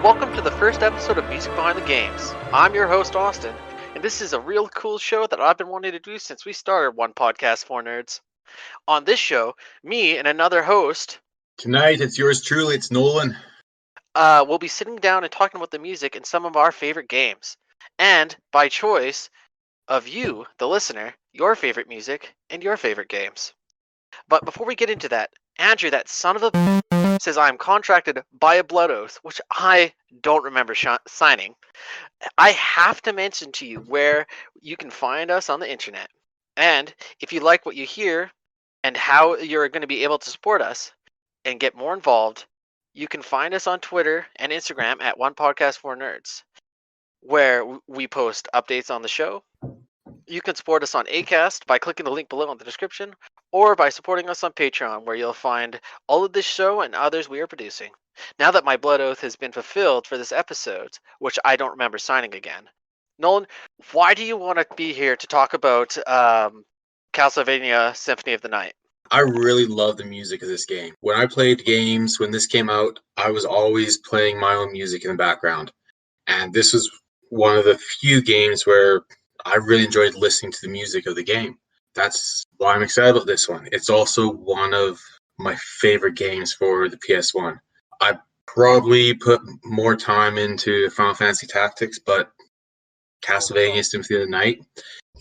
welcome to the first episode of Music Behind the Games. I'm your host, Austin, and this is a real cool show that I've been wanting to do since we started One Podcast for Nerds. On this show, me and another host Tonight, it's yours truly, it's Nolan. will be sitting down and talking about the music in some of our favorite games. And, by choice of you, the listener, your favorite music and your favorite games. But before we get into that, Andrew, that son of a says I'm contracted by a blood oath, which I don't remember signing. I have to mention to you where you can find us on the internet. And if you like what you hear and how you're going to be able to support us and get more involved, you can find us on Twitter and Instagram at One Podcast for Nerds, where we post updates on the show. You can support us on Acast by clicking the link below in the description, or by supporting us on Patreon, where you'll find all of this show and others we are producing. Now that my blood oath has been fulfilled for this episode, which I don't remember signing again, Nolan, why do you want to be here to talk about Castlevania Symphony of the Night? I really love the music of this game. When I played games, when this came out, I was always playing my own music in the background. And this was one of the few games where I really enjoyed listening to the music of the game. That's why I'm excited about this one. It's also one of my favorite games for the PS1. I probably put more time into Final Fantasy Tactics, but Castlevania Symphony of the Night,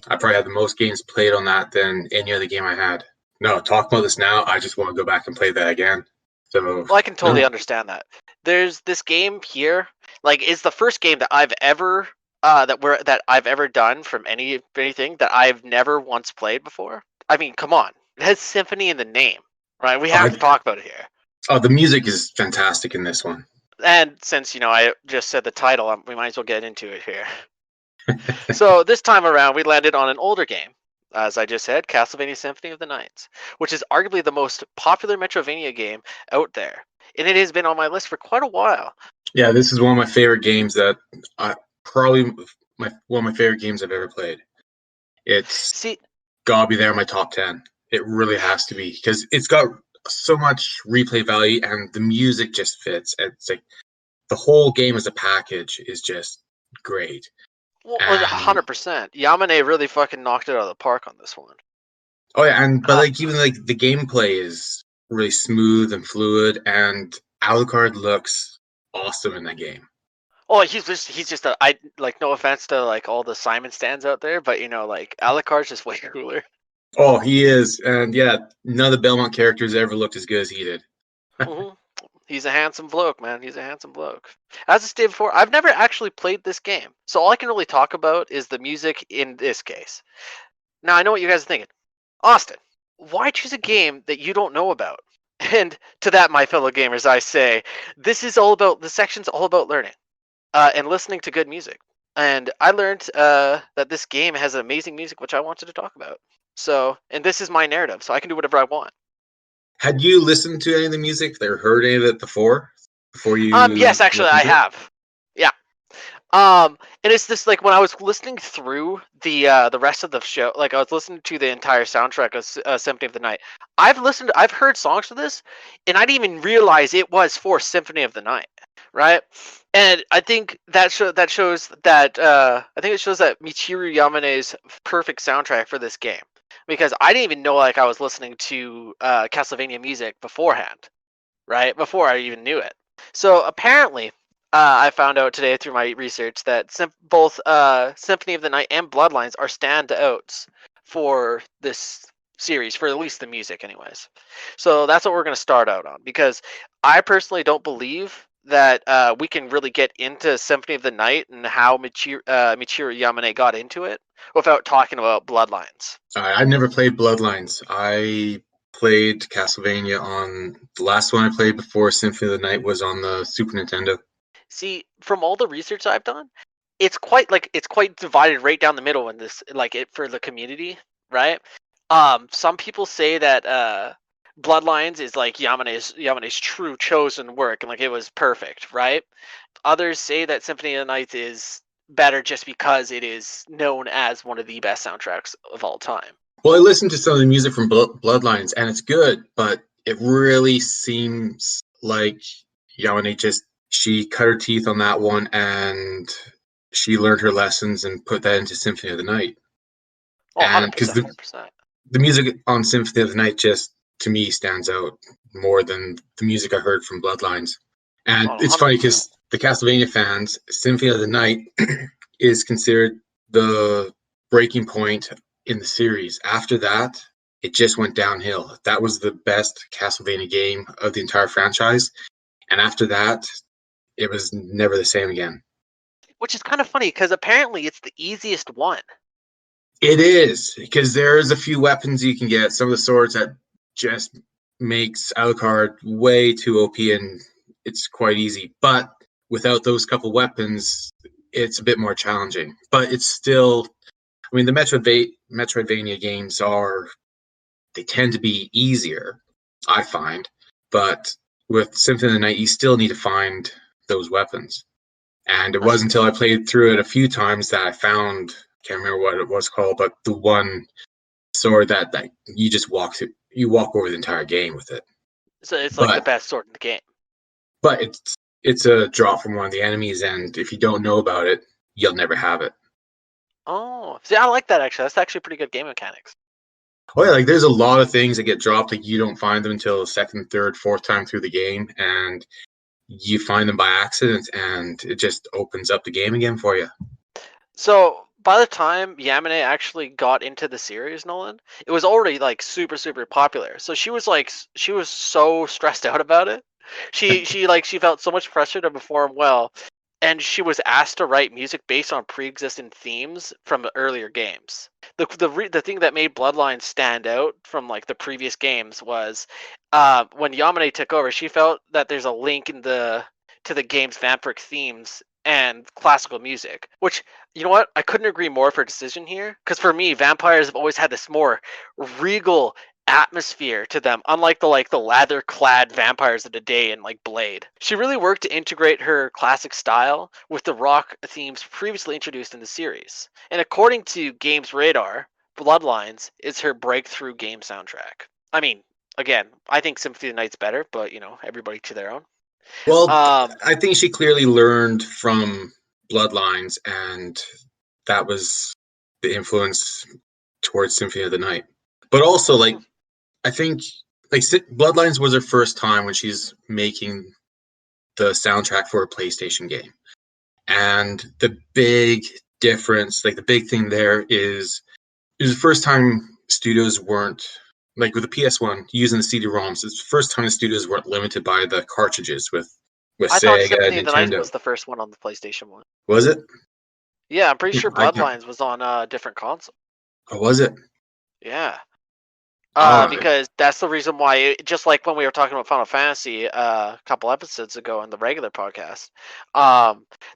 I probably have the most games played on that than any other game I had. No, talk about this now, I just want to go back and play that again. So, well, I can totally understand that. There's this game here, like, it's the first game that I've ever I've ever done from anything that I've never once played before. I mean, come on, it has symphony in the name, right? We have to talk about it here. Oh, the music is fantastic in this one. And since I just said the title, we might as well get into it here. So this time around, we landed on an older game, as I just said, Castlevania Symphony of the Night, which is arguably the most popular Metroidvania game out there, and it has been on my list for quite a while. Yeah, this is one of my favorite games one of my favorite games I've ever played. It's gotta be there in my top 10. It really has to be, because it's got so much replay value and the music just fits. It's like the whole game as a package is just great. Well, 100%. Yamane really fucking knocked it out of the park on this one. Oh yeah, but even the gameplay is really smooth and fluid, and Alucard looks awesome in that game. Oh, he's just no offense to like all the Simon stands out there, but like Alucard's just way cooler. Oh, he is, and yeah, none of the Belmont characters ever looked as good as he did. Mm-hmm. He's a handsome bloke, man. He's a handsome bloke. As I stated before, I've never actually played this game, so all I can really talk about is the music in this case. Now, I know what you guys are thinking. Austin, why choose a game that you don't know about? And to that, my fellow gamers, I say, this section's all about learning and listening to good music. And I learned that this game has amazing music, which I wanted to talk about. So, and this is my narrative, so I can do whatever I want. Had you listened to any of the music or heard any of it before you? Yes, actually, I have. Yeah. And it's this, like, when I was listening through the rest of the show, like I was listening to the entire soundtrack of Symphony of the Night. I've heard songs for this, and I didn't even realize it was for Symphony of the Night, right? And I think it shows that Michiru Yamane's perfect soundtrack for this game. Because I didn't even know like I was listening to Castlevania music beforehand, right? Before I even knew it. So apparently, I found out today through my research that both Symphony of the Night and Bloodlines are standouts for this series, for at least the music anyways. So that's what we're going to start out on, because I personally don't believe that we can really get into Symphony of the Night and how Michiru Yamane got into it without talking about Bloodlines. I've never played Bloodlines. I played Castlevania on the last one I played before Symphony of the Night was on the Super Nintendo. See, from all the research I've done, it's quite divided right down the middle in this, for the community, right? Some people say that Bloodlines is like Yamane's true chosen work, and like it was perfect, right? Others say that Symphony of the Night is better just because it is known as one of the best soundtracks of all time. Well, I listened to some of the music from Bloodlines, and it's good, but it really seems like Yamane just she cut her teeth on that one, and she learned her lessons and put that into Symphony of the Night. Oh, And 100%, because 100%. the music on Symphony of the Night just, to me, stands out more than the music I heard from Bloodlines. And Oh, it's funny 100%. because the Castlevania fans, Symphony of the Night is considered the breaking point in the series. After that, it just went downhill. That was the best Castlevania game of the entire franchise. And after that, it was never the same again. Which is kind of funny because apparently it's the easiest one. It is, because there's a few weapons you can get. Some of the swords that just makes Alucard way too OP, and it's quite easy. But without those couple weapons, it's a bit more challenging. But it's still, I mean, the Metroidvania games they tend to be easier, I find. But with Symphony of the Night, you still need to find those weapons. And it wasn't until I played through it a few times that I found, can't remember what it was called, but the one sword that you just you walk over the entire game with it. So it's like the But best sword in the game. but it's a drop from one of the enemies, and if you don't know about it, you'll never have it. Oh, see, I like that actually. That's actually pretty good game mechanics. Oh yeah, like there's a lot of things that get dropped, like you don't find them until the second, third, fourth time through the game, and you find them by accident, and it just opens up the game again for you. So by the time Yamane actually got into the series, Nolan, it was already like super super popular. So she was so stressed out about it. She felt so much pressure to perform well, and she was asked to write music based on pre-existing themes from the earlier games. The thing that made Bloodlines stand out from like the previous games was when Yamane took over, she felt that there's a link in the to the game's vampiric themes and classical music, which, you know what, I couldn't agree more for her decision here, because for me vampires have always had this more regal atmosphere to them, unlike the leather clad vampires of the day in like Blade. She really worked to integrate her classic style with the rock themes previously introduced in the series, and according to Games Radar, Bloodlines is her breakthrough game soundtrack. I mean, again, I think Symphony of the Night's better, but you know, everybody to their own. Well, um I think she clearly learned from Bloodlines, and that was the influence towards Symphony of the Night. But also, like, I think like Bloodlines was her first time when she's making the soundtrack for a PlayStation game, and the big difference, like the big thing there is, it was the first time studios weren't, like with the PS1 using the CD-ROMs. It's the first time the studios weren't limited by the cartridges with I thought Sega, Symphony of the Night Nintendo. was the first one on the PlayStation 1. Was it? Yeah, I'm pretty sure I can't. Bloodlines was on a different console. Oh, was it? Yeah. All right. Because that's the reason why, just like when we were talking about Final Fantasy a couple episodes ago in the regular podcast,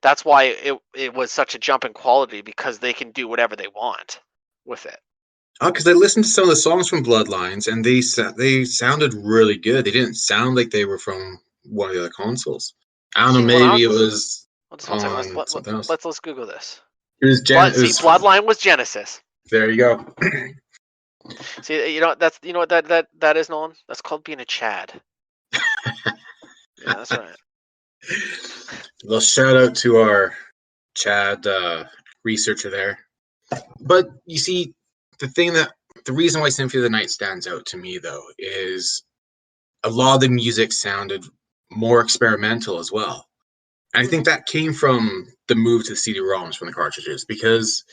that's why it was such a jump in quality, because they can do whatever they want with it. Oh, because I listened to some of the songs from Bloodlines, and they sounded really good. They didn't sound like they were from one of the other consoles. I don't know. See, when I Maybe was it listening, was well, just one second. on something else. Let's Google this. It was It Bloodline was Genesis. There you go. See, you know what that is, Nolan. That's called being a Chad. Yeah, that's right. Well, shout out to our Chad researcher there. But you see, the reason why Symphony of the Night stands out to me, though, is a lot of the music sounded more experimental as well. And I think that came from the move to the CD-ROMs from the cartridges, because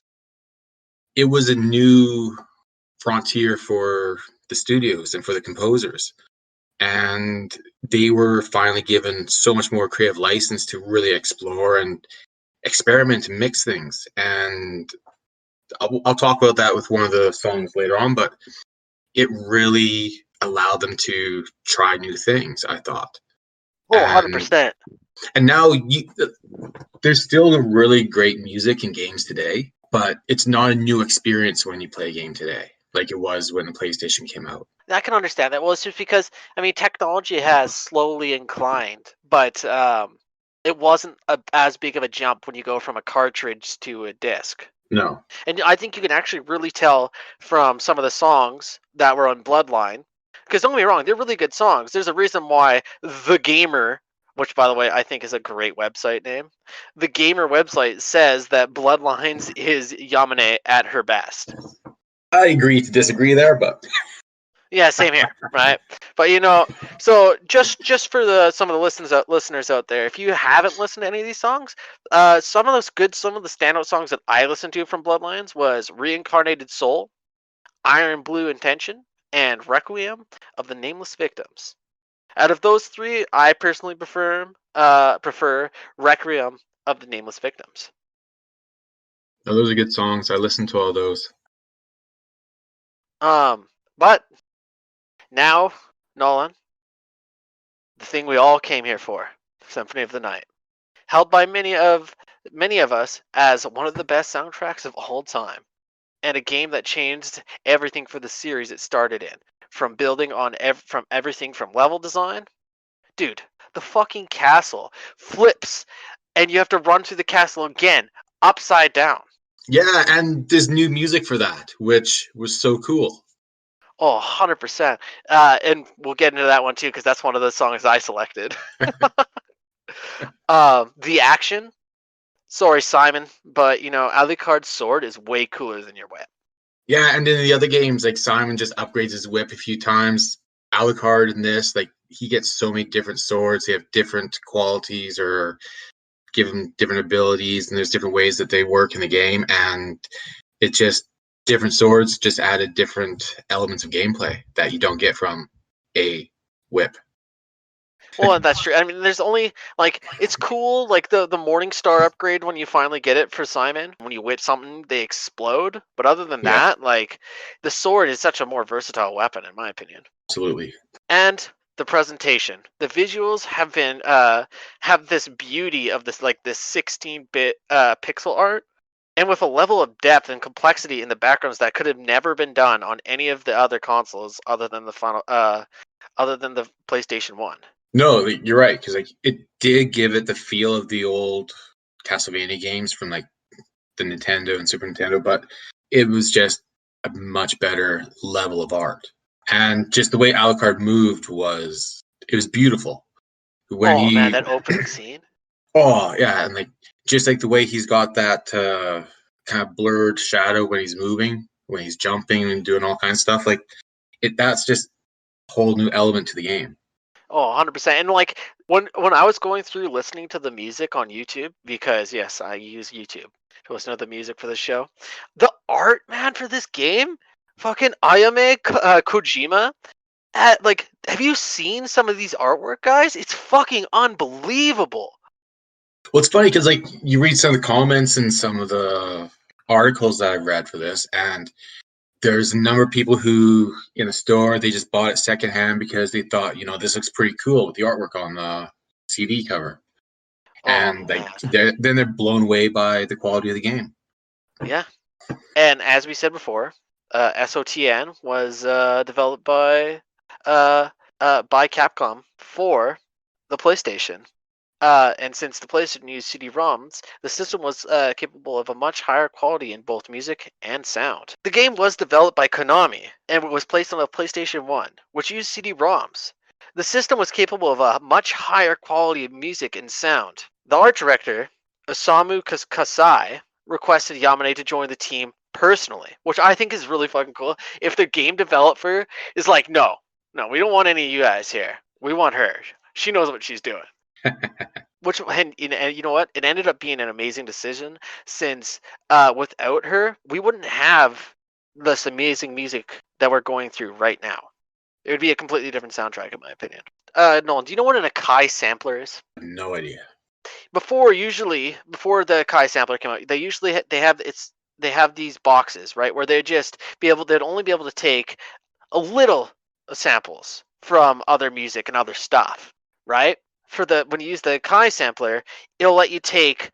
it was a new frontier for the studios and for the composers. And they were finally given so much more creative license to really explore and experiment and mix things. And I'll talk about that with one of the songs later on, but it really allowed them to try new things, I thought. Oh, And 100%. and now there's still really great music in games today, but it's not a new experience when you play a game today, like it was when the PlayStation came out. I can understand that. Well, it's just because, I mean, technology has slowly inclined, but it wasn't as big of a jump when you go from a cartridge to a disc. No. And I think you can actually really tell from some of the songs that were on Bloodline, because don't get me wrong, they're really good songs. There's a reason why The Gamer which, by the way, I think is a great website name. The gamer website says that Bloodlines is Yamane at her best. I agree to disagree there, but Yeah, same here, right? But so just for some of the listeners out there, if you haven't listened to any of these songs, some of the standout songs that I listened to from Bloodlines was "Reincarnated Soul," "Iron Blue Intention," and "Requiem of the Nameless Victims." Out of those three, I personally prefer "Requiem of the Nameless Victims." no, those are good songs. I listened to all those. But now, Nolan, the thing we all came here for, Symphony of the Night, held by many of us as one of the best soundtracks of all time, and a game that changed everything for the series it started in, from building on from everything from level design. Dude, the fucking castle flips, and you have to run through the castle again, upside down. Yeah, and there's new music for that, which was so cool. Oh, 100%. And we'll get into that one too, because that's one of the songs I selected. The action. Sorry, Simon, but Alucard's sword is way cooler than your whip. Yeah, and in the other games, like Simon just upgrades his whip a few times. Alucard in this, like he gets so many different swords. They have different qualities or give him different abilities, and there's different ways that they work in the game. And it just different swords just added different elements of gameplay that you don't get from a whip. Well, that's true. I mean, there's only it's cool, like the Morning Star upgrade when you finally get it for Simon. When you whip something, they explode. But other than Yeah, that, like the sword is such a more versatile weapon, in my opinion. absolutely. And the presentation, the visuals have this beauty of this 16-bit pixel art, and with a level of depth and complexity in the backgrounds that could have never been done on any of the other consoles other than the PlayStation 1. No, you're right, because like it did give it the feel of the old Castlevania games from like the Nintendo and Super Nintendo, but it was just a much better level of art. And just the way Alucard moved it was beautiful. When Oh man, he that opening scene. oh yeah, and like just like the way he's got that kind of blurred shadow when he's moving, when he's jumping and doing all kinds of stuff, like that's just a whole new element to the game. Oh, 100%. And like when I was going through listening to the music on YouTube, because yes, I use YouTube to listen to the music for the show. The art, man, for this game, fucking Ayame Kojima. Have you seen some of these artwork, guys? It's fucking unbelievable. Well, it's funny because like you read some of the comments and some of the articles that I've read for this, and there's a number of people who in a store they just bought it secondhand because they thought, this looks pretty cool with the artwork on the CD cover, Oh and man, then they're blown away by the quality of the game. yeah. And as we said before, SOTN was developed by Capcom for the PlayStation. And since the PlayStation used CD-ROMs, the system was capable of a much higher quality in both music and sound. The game was developed by Konami and was placed on the PlayStation 1, which used CD-ROMs. The system was capable of a much higher quality of music and sound. The art director, Osamu Kasai, requested Yamane to join the team personally, which I think is really fucking cool. If the game developer is like, no, we don't want any of you guys here. We want her. She knows what she's doing. Which and you know what? It ended up being an amazing decision since without her, we wouldn't have this amazing music that we're going through right now. It would be a completely different soundtrack, in my opinion. Nolan, do you know what an Akai sampler is? No idea. Before the Akai sampler came out, they have these boxes, right, where they'd only be able to take a little samples from other music and other stuff, right? When you use the Kai sampler, it'll let you take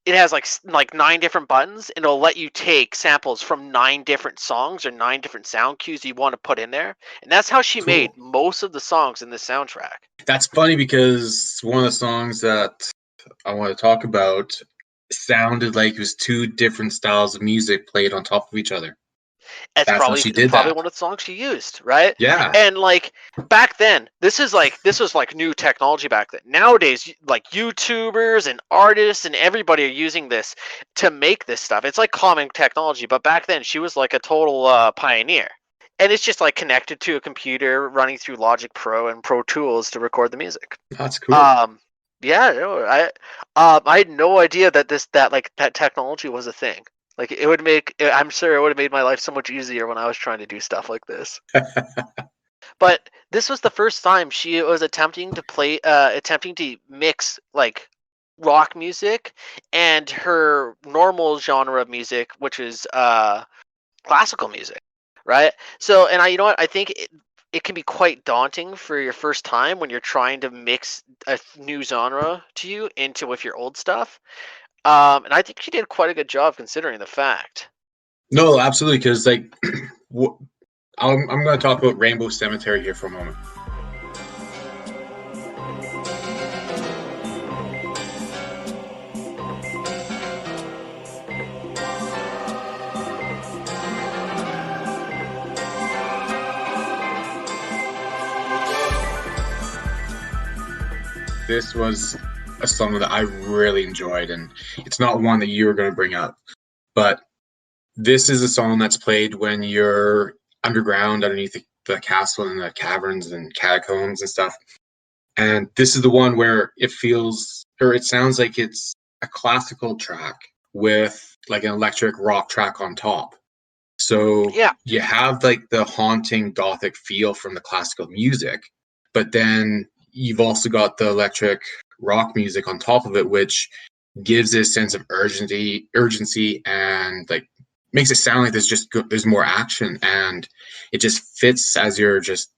it has like 9 different buttons, and it'll let you take samples from 9 different songs or 9 different sound cues you want to put in there, and that's how she made Cool. most of the songs in this soundtrack. That's funny because one of the songs that I want to talk about sounded like it was two different styles of music played on top of each other. It's That's how probably she it's did probably that. one of the songs she used, right? Yeah. And like back then, this was like new technology back then. Nowadays, like YouTubers and artists and everybody are using this to make this stuff. It's like common technology, but back then she was like a total pioneer. And it's just like connected to a computer running through Logic Pro and Pro Tools to record the music. That's cool. Um, yeah, no, I had no idea that that technology was a thing. Like it would make, I'm sure it would have made my life so much easier when I was trying to do stuff like this. But this was the first time she was attempting to mix like rock music and her normal genre of music, which is classical music, right? So, and you know what, I think it can be quite daunting for your first time when you're trying to mix a new genre to you into with your old stuff. And I think she did quite a good job considering the fact. No, absolutely. Because like, I'm going to talk about Rainbow Cemetery here for a moment. This was a song that I really enjoyed, and it's not one that you were going to bring up, but this is a song that's played when you're underground underneath the castle and the caverns and catacombs and stuff. And this is the one where it feels, or it sounds like it's a classical track with like an electric rock track on top. So Yeah, you have like the haunting gothic feel from the classical music, but then you've also got the electric rock music on top of it, which gives this sense of urgency, and like makes it sound like there's more action, and it just fits as you're just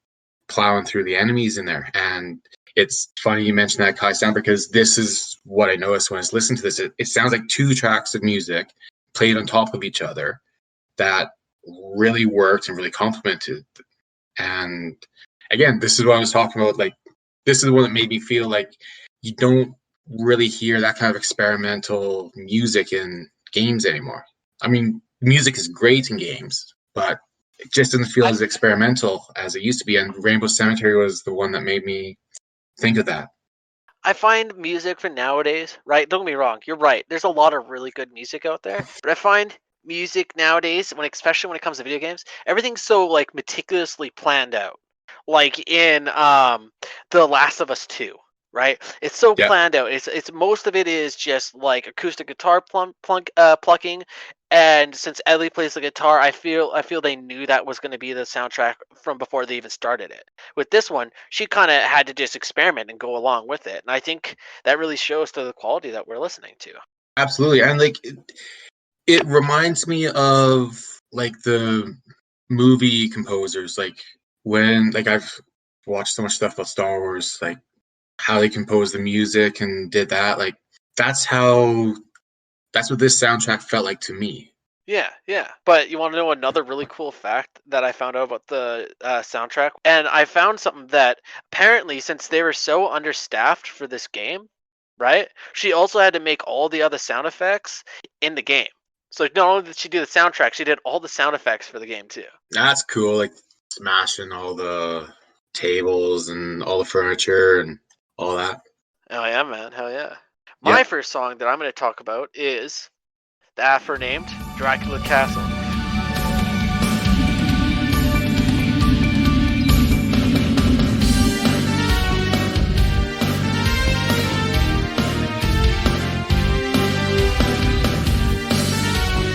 plowing through the enemies in there. And it's funny you mentioned that, Kai, sound, because this is what I noticed when I was listening to this. It sounds like two tracks of music played on top of each other that really worked and really complemented. And again, this is what I was talking about. Like, this is the one that made me feel like you don't really hear that kind of experimental music in games anymore. I mean, music is great in games, but it just doesn't feel I as experimental as it used to be. And Rainbow Cemetery was the one that made me think of that. I find music for nowadays, right? Don't get me wrong, you're right. There's a lot of really good music out there, but I find music nowadays, especially when it comes to video games, everything's so like meticulously planned out. Like in The Last of Us 2, right? It's so Yeah, planned out. It's most of it is just like acoustic guitar plucking. And since Ellie plays the guitar, I feel they knew that was going to be the soundtrack from before they even started it. With this one, she kind of had to just experiment and go along with it, and I think that really shows to the quality that we're listening to. absolutely. And like it reminds me of like the movie composers, like when like I've watched so much stuff about Star Wars, like how they composed the music and did that. Like that's how that's what this soundtrack felt like to me. Yeah, yeah. But you want to know another really cool fact that I found out about the soundtrack? And I found something that apparently, since they were so understaffed for this game, right? She also had to make all the other sound effects in the game. So not only did she do the soundtrack, she did all the sound effects for the game too. That's cool, like smashing all the tables and all the furniture and all that. Oh yeah, man. Hell yeah. My Yeah. first song that I'm going to talk about is the aforenamed Dracula Castle.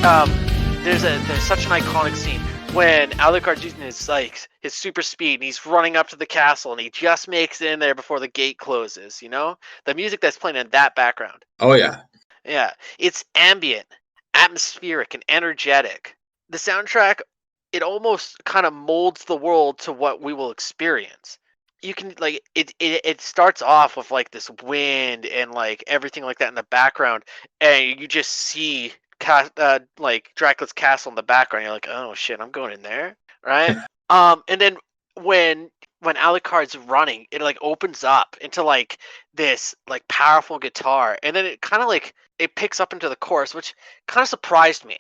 Um, there's such an iconic scene when Alucard's using his super speed and he's running up to the castle and he just makes it in there before the gate closes. You know, the music that's playing in that background. Oh yeah. Yeah, it's ambient, atmospheric, and energetic. The soundtrack, it almost kind of molds the world to what we will experience. You can like it starts off with like this wind and like everything like that in the background, and you just see like Dracula's castle in the background. You're like, oh shit, I'm going in there, right? And then when Alucard's running, it like opens up into like this like powerful guitar, and then it kind of like it picks up into the chorus, which kind of surprised me,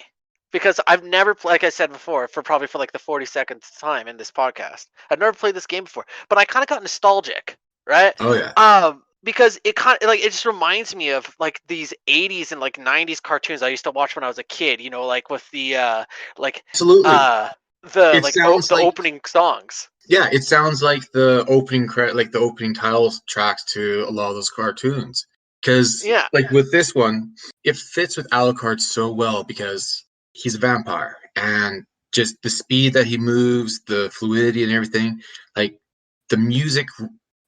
because I've never, like I said before, for like the 42nd time in this podcast, I've never played this game before, but I kind of got nostalgic, right? Oh yeah, Because it kind of like it just reminds me of like these 80s and like 90s cartoons I used to watch when I was a kid. You know, like with the like absolutely. uh the It like sounds the like opening songs. yeah, it sounds like the opening like the opening title tracks to a lot of those cartoons. Because Yeah. like with this one, it fits with Alucard so well because he's a vampire and just the speed that he moves, the fluidity and everything, like the music,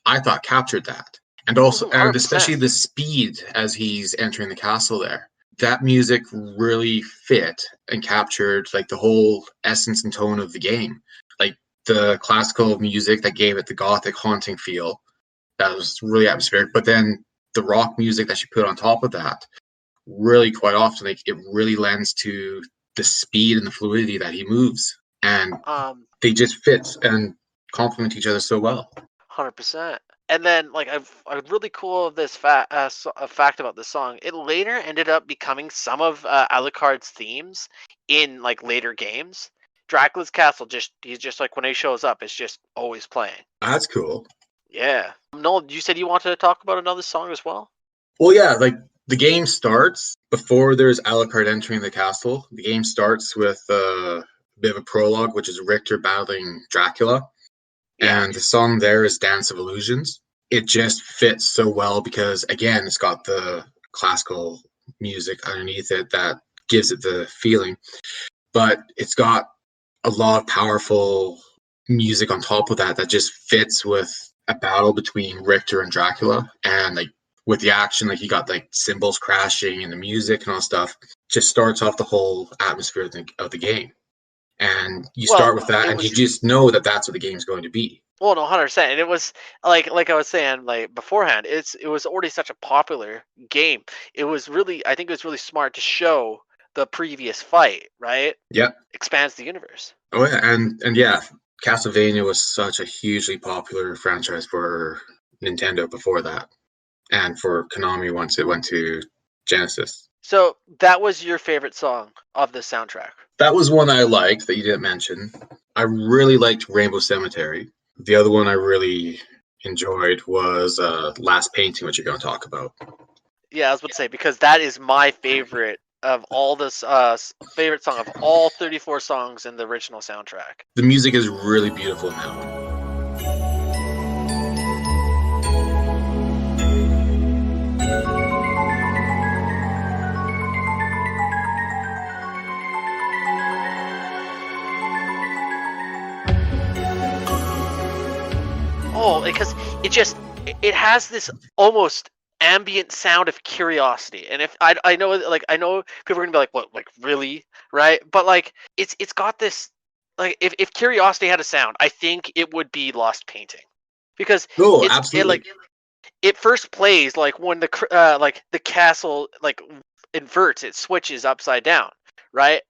I thought captured that, and also and 100%. especially the speed as he's entering the castle there. That music really fit and captured like the whole essence and tone of the game. Like the classical music that gave it the gothic haunting feel. That was really atmospheric. But then the rock music that she put on top of that, really quite often, like it really lends to the speed and the fluidity that he moves. And they just fit and complement each other so well. 100%. And then, like, a really cool of this a fact about this song. It later ended up becoming some of Alucard's themes in like later games. Dracula's castle, just he's just like when he shows up, it's just always playing. That's cool. Yeah. Noel, you said you wanted to talk about another song as well. Well, yeah, like the game starts before there's Alucard entering the castle. The game starts with a bit of a prologue, which is Richter battling Dracula. Yeah. And the song there is Dance of Illusions. It just fits so well because, again, it's got the classical music underneath it that gives it the feeling, but it's got a lot of powerful music on top of that that just fits with a battle between Richter and Dracula. And like with the action, like you got like cymbals crashing and the music and all stuff, just starts off the whole atmosphere of the game. And you start Well, with that, it and you was just know that that's what the game's going to be. well, no, 100%. And it was like I was saying like beforehand, it was already such a popular game. It was really I think it was really smart to show the previous fight, right? Yep. Expands the universe. Oh yeah, and yeah, Castlevania was such a hugely popular franchise for Nintendo before that, and for Konami once it went to Genesis. So that was your favorite song of the soundtrack. That was one I liked that you didn't mention. I really liked Rainbow Cemetery. The other one I really enjoyed was Last Painting, which you're going to talk about. Yeah, I was about to say because that is my favorite of all this favorite song of all 34 songs in the original soundtrack. The music is really beautiful now. Oh, because it has this almost ambient sound of curiosity. And if I know like I know people are gonna be like, what, like really? Right? But like it's got this like if curiosity had a sound, I think it would be Lost Painting. Because Oh, it absolutely. like it first plays like when like the castle like inverts, it switches upside down, right?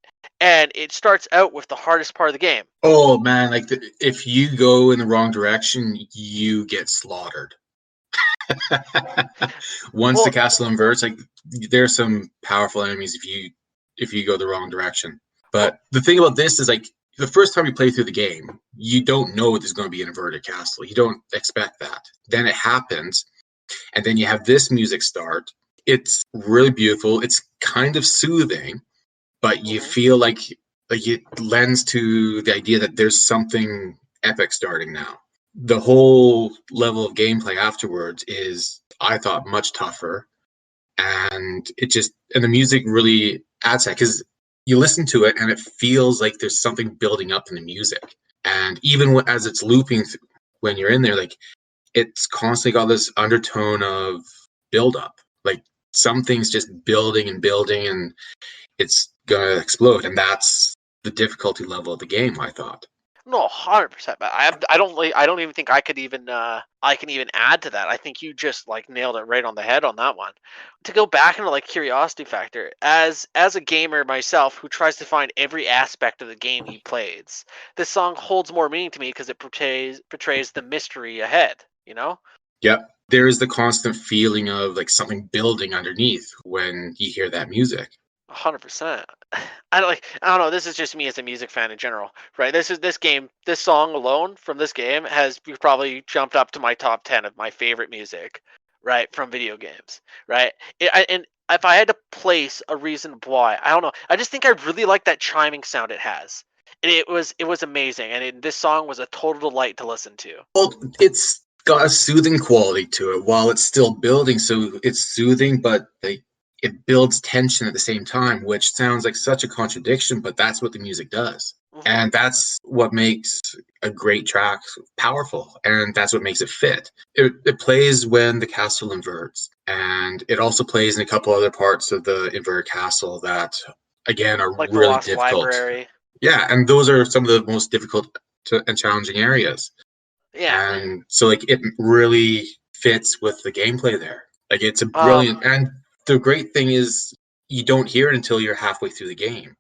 And it starts out with the hardest part of the game. Oh man, like if you go in the wrong direction, you get slaughtered. Once the Well, castle inverts, like there's some powerful enemies if you go the wrong direction. well, But the thing about this is like the first time you play through the game, you don't know there's going to be an inverted castle. You don't expect that. Then it happens, and then you have this music start. It's really beautiful. It's kind of soothing, but you mhm. feel like it lends to the idea that there's something epic starting now. The whole level of gameplay afterwards is, I thought, much tougher, and the music really adds that because you listen to it and it feels like there's something building up in the music, and even as it's looping when you're in there, like it's constantly got this undertone of build up, like something's just building and building, and it's gonna explode, and that's the difficulty level of the game, I thought. No, 100%. But I don't even think I can even add to that. I think you just like nailed it right on the head on that one. To go back into like curiosity factor, as a gamer myself who tries to find every aspect of the game he plays, this song holds more meaning to me because it portrays the mystery ahead. You know? Yep. There is the constant feeling of like something building underneath when you hear that music. 100%. I don't know. This is just me as a music fan in general, right? This song alone from this game has probably jumped up to my top 10 of my favorite music, right, from video games, right? And if I had to place a reason why, I don't know. I just think I really like that chiming sound it has. And it was amazing, and this song was a total delight to listen to. Well, it's got a soothing quality to it while it's still building. So it's soothing, but it builds tension at the same time, which sounds like such a contradiction, but that's what the music does. Hmm. And that's what makes a great track powerful. And that's what makes it fit. It plays when the castle inverts. And it also plays in a couple other parts of the inverted castle that, again, are Like the really Lost difficult. Library. Yeah, and those are some of the most difficult and challenging areas. Yeah. And so like it really fits with the gameplay there. Like it's a Um, brilliant, and the great thing is you don't hear it until you're halfway through the game.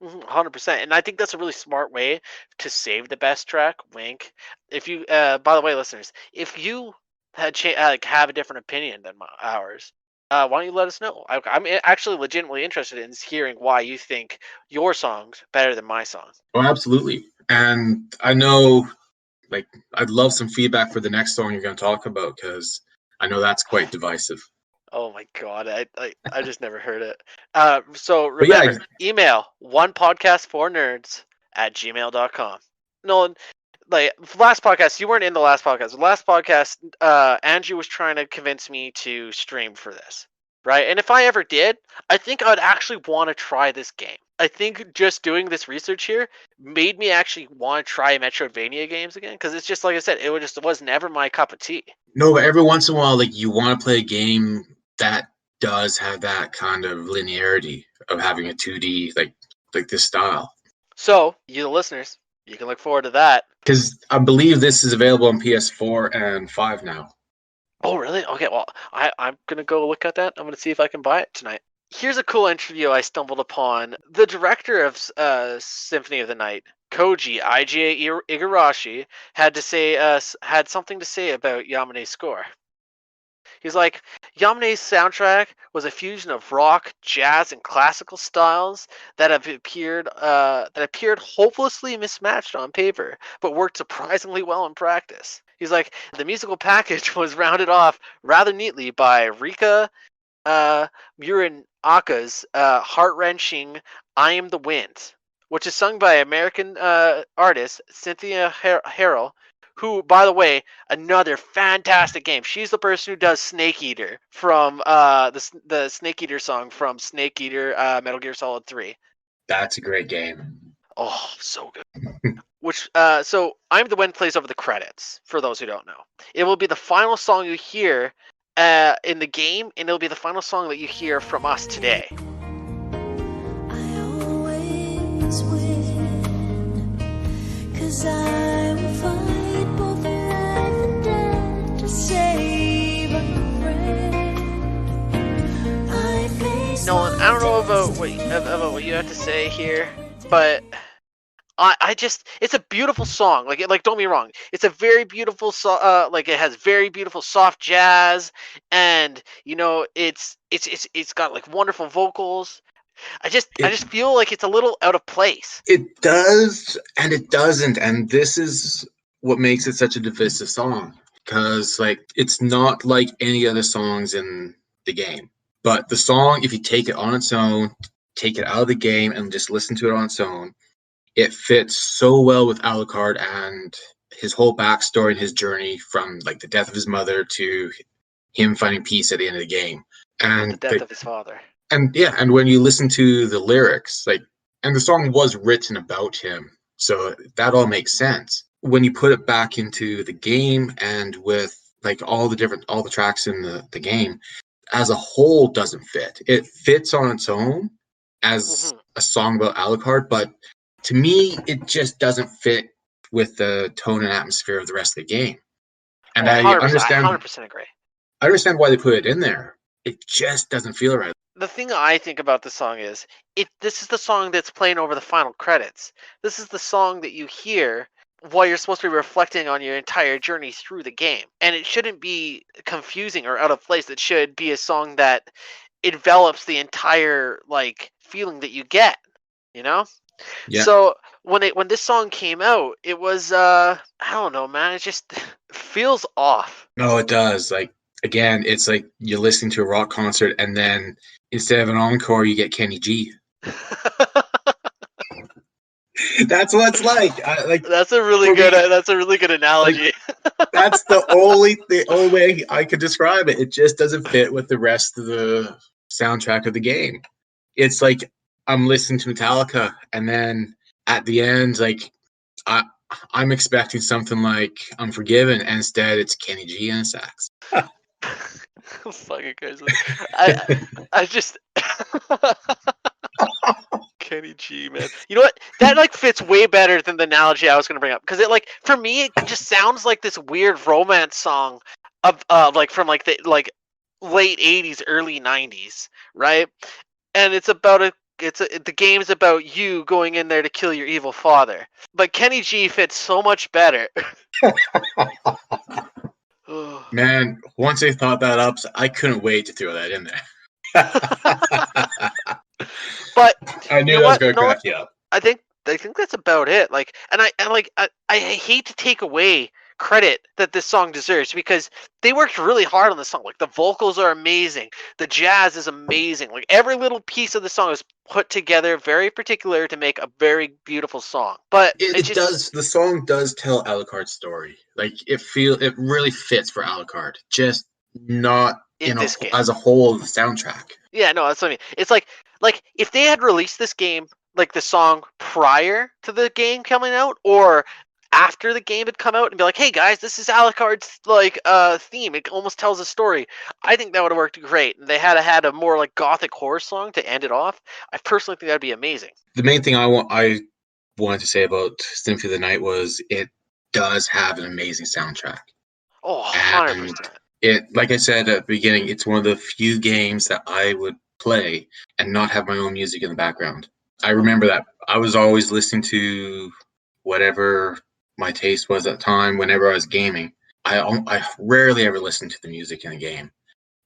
100%. And I think that's a really smart way to save the best track. Wink. If you, by the way, listeners, if you like have a different opinion than ours, why don't you let us know? I'm actually legitimately interested in hearing why you think your song's better than my songs. Oh, absolutely. And I know, like, I'd love some feedback for the next song you're going to talk about because I know that's quite divisive. Oh my god, I just never heard it. So But yeah, remember, email one podcast for nerds at gmail.com. Nolan, like last podcast, you weren't in the last podcast. The last podcast, Andrew was trying to convince me to stream for this, right? And if I ever did, I think I'd actually want to try this game. I think just doing this research here made me actually want to try Metroidvania games again because it's just like I said, it was never my cup of tea. no, but every once in a while, like you want to play a game that does have that kind of linearity of having a 2D like this style. So you, the listeners, you can look forward to that. Because I believe this is available on PS4 and 5 now. Oh, really? Okay, well, I'm going to go look at that. I'm going to see if I can buy it tonight. Here's a cool interview I stumbled upon. The director of Symphony of the Night, Koji Igarashi, had something to say about Yamane's score. He's like, Yamane's soundtrack was a fusion of rock, jazz, and classical styles that appeared hopelessly mismatched on paper, but worked surprisingly well in practice. He's like, the musical package was rounded off rather neatly by Rika Muranaka's heart-wrenching "I Am the Wind," which is sung by American artist Cynthia Harrell, who, by the way, another fantastic game. She's the person who does Snake Eater from the Snake Eater song from Snake Eater Metal Gear Solid 3. That's a great game. Oh, so good. So I'm the Wind plays over the credits, for those who don't know. It will be the final song you hear in the game, and it'll be the final song that you hear from us today. I always win, 'cause I will fight both the life and death to save a friend. I face Nolan, I don't know about what you have to say here, but I just, it's a beautiful song. Like don't be wrong, it's a very beautiful song. Like it has very beautiful soft jazz, and it's got like wonderful vocals. I It just feel like it's a little out of place. it does and it doesn't, and this is what makes it such a divisive song. Because like it's not like any other songs in the game. But the song, if you take it on its own, take it out of the game and just listen to it on its own, it fits so well with Alucard and his whole backstory and his journey from like the death of his mother to him finding peace at the end of the game. And the And death of his father. and yeah, and when you listen to the lyrics, like, and the song was written about him, so that all makes sense. When you put it back into the game and with like all the tracks in the game, as a whole doesn't fit. It fits on its own as Hmm. a song about Alucard, but to me, it just doesn't fit with the tone and atmosphere of the rest of the game. And Oh, 100%. I 100% agree. I understand why they put it in there. It just doesn't feel right. The thing I think about the song is this is the song that's playing over the final credits. This is the song that you hear while you're supposed to be reflecting on your entire journey through the game. And it shouldn't be confusing or out of place. It should be a song that envelops the entire like feeling that you get, you know? Yeah. So when this song came out, it was I don't know, man, it just feels off. No, it does. Like again, it's like you're listening to a rock concert, and then instead of an encore, you get Kenny G. That's what it's like. That's a really for good me, that's a really good analogy. that's the only way I could describe it. It just doesn't fit with the rest of the soundtrack of the game. It's like I'm listening to Metallica, and then at the end, like I I'm expecting something like Unforgiven, and instead it's Kenny G and sax. Fucking crazy. I just Kenny G, man. You know what? That like fits way better than the analogy I was gonna bring up because it like for me it just sounds like this weird romance song of like from like the like late '80s, early '90s, right? And it's about the game's about you going in there to kill your evil father. But Kenny G fits so much better. Man, once they thought that up, I couldn't wait to throw that in there. But I you knew know that was what, going to Nolan? crack you up. I think that's about it. Like, and I hate to take away credit that this song deserves because they worked really hard on the song. Like the vocals are amazing, the jazz is amazing. Like every little piece of the song is put together very particular to make a very beautiful song. But it It just does. The song does tell Alucard's story. Like it really fits for Alucard. Just not in this game. as a whole of the soundtrack. Yeah, no, that's what I mean. It's like if they had released this game like the song prior to the game coming out or after the game had come out and be like, "Hey guys, this is Alucard's like theme. It almost tells a story." I think that would have worked great. And they had a more like gothic horror song to end it off. I personally think that'd be amazing. The main thing I wanted to say about Symphony of the Night was it does have an amazing soundtrack. Oh, And 100%. it, like I said at the beginning, it's one of the few games that I would play and not have my own music in the background. I remember that I was always listening to whatever my taste was at the time whenever I was gaming. I rarely ever listened to the music in a game.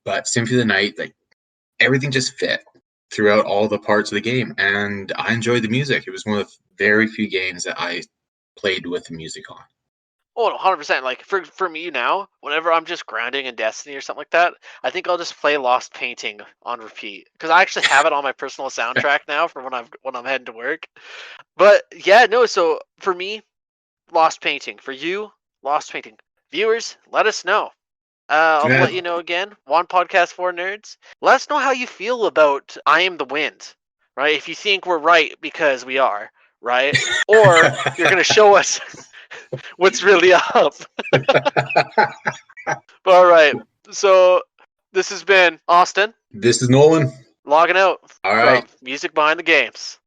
But Symphony of the Night, like everything just fit throughout all the parts of the game, and I enjoyed the music. It was one of the very few games that I played with the music on. Oh, no, 100%. Like for me now, whenever I'm just grinding in Destiny or something like that, I think I'll just play Lost Painting on repeat because I actually have it on my personal soundtrack now for when I'm heading to work. But yeah, no. So for me, Lost Painting. For you, Lost Painting. Viewers, let us know. I'll Yeah. let you know again. One podcast for nerds. Let us know how you feel about I Am the Wind. Right? If you think we're right because we are, right? Or you're gonna show us what's really up. All right. So this has been Austin This is Nolan. logging out All right. from Music Behind the Games.